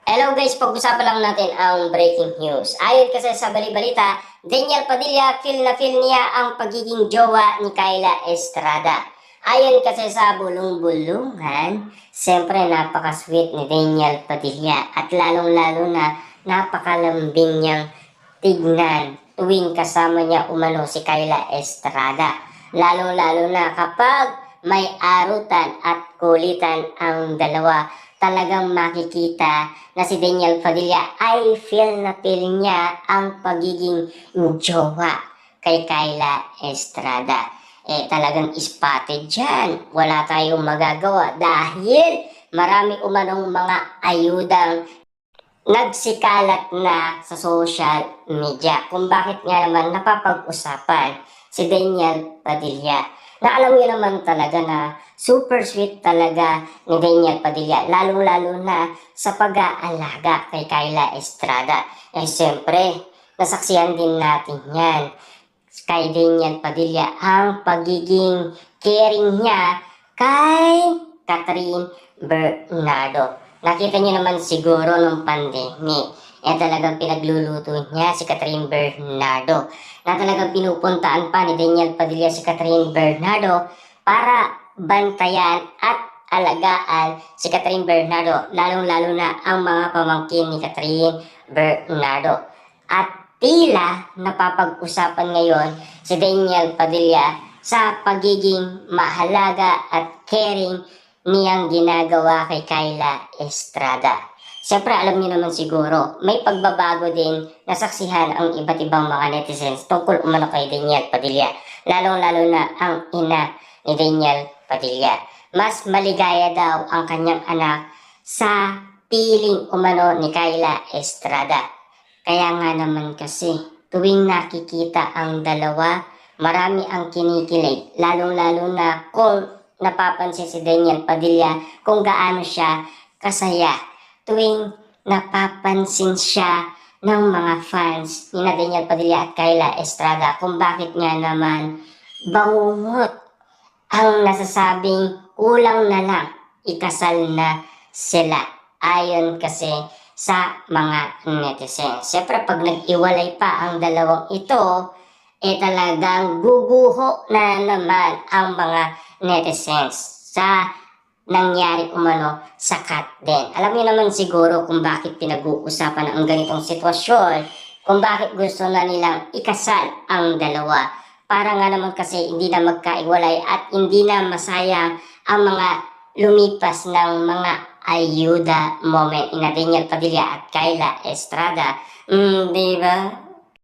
Hello guys, pag-usapan lang natin ang breaking news. Ayon kasi sa bali-balita, Daniel Padilla feel na feel niya ang pagiging jowa ni Kyla Estrada. Ayon kasi sa bulong-bulungan, siyempre napaka-sweet ni Daniel Padilla at lalong-lalo na napakalambing niyang tignan tuwing kasama niya umano si Kyla Estrada. Lalong-lalo na kapag may arutan at kulitan ang dalawa, talagang makikita na si Daniel Padilla ay feel na feel niya ang pagiging jowa kay Kyla Estrada. Talagang spotted dyan. Wala tayong magagawa dahil marami umanong mga ayudang nagsikalat na sa social media kung bakit nga naman napapag-usapan si Daniel Padilla. Na alam niyo naman talaga na super sweet talaga ni Daniel Padilla, lalong-lalo na sa pag-aalaga kay Kyla Estrada. Siyempre, nasaksihan din natin yan kay Daniel Padilla ang pagiging caring niya kay Catherine Bernardo. Nakita niyo naman siguro nung pandemic, talagang pinagluluto niya si Catherine Bernardo, na talagang pinupuntaan pa ni Daniel Padilla si Catherine Bernardo para bantayan at alagaan si Catherine Bernardo, lalong-lalo na ang mga pamangkin ni Catherine Bernardo. At tila napapag-usapan ngayon si Daniel Padilla sa pagiging mahalaga at caring niyang ginagawa kay Kyla Estrada. Siyempre, alam niyo naman siguro, may pagbabago din nasaksihan ang iba't ibang mga netizens tungkol umano kay Daniel Padilla, lalong-lalo na ang ina ni Daniel Padilla. Mas maligaya daw ang kanyang anak sa piling umano ni Kyla Estrada. Kaya nga naman kasi, tuwing nakikita ang dalawa, marami ang kinikilig, lalong-lalo na kung napapansin si Daniel Padilla kung gaano siya kasaya tuwing napapansin siya ng mga fans ni Daniel Padilla at Kyla Estrada kung bakit nga naman bangungot ang nasasabing kulang na lang ikasal na sila ayon kasi sa mga netizens. Siyempre pag nag-iwalay pa ang dalawang ito, talagang guguho na naman ang mga netizens sa nangyari umano sa Kat din. Alam niyo naman siguro kung bakit pinag-uusapan ang ganitong sitwasyon, kung bakit gusto na nilang ikasal ang dalawa. Para nga naman kasi hindi na magkaiwalay at hindi na masayang ang mga lumipas ng mga ayuda moment ina Daniel Padilla at Kyla Estrada. Diba?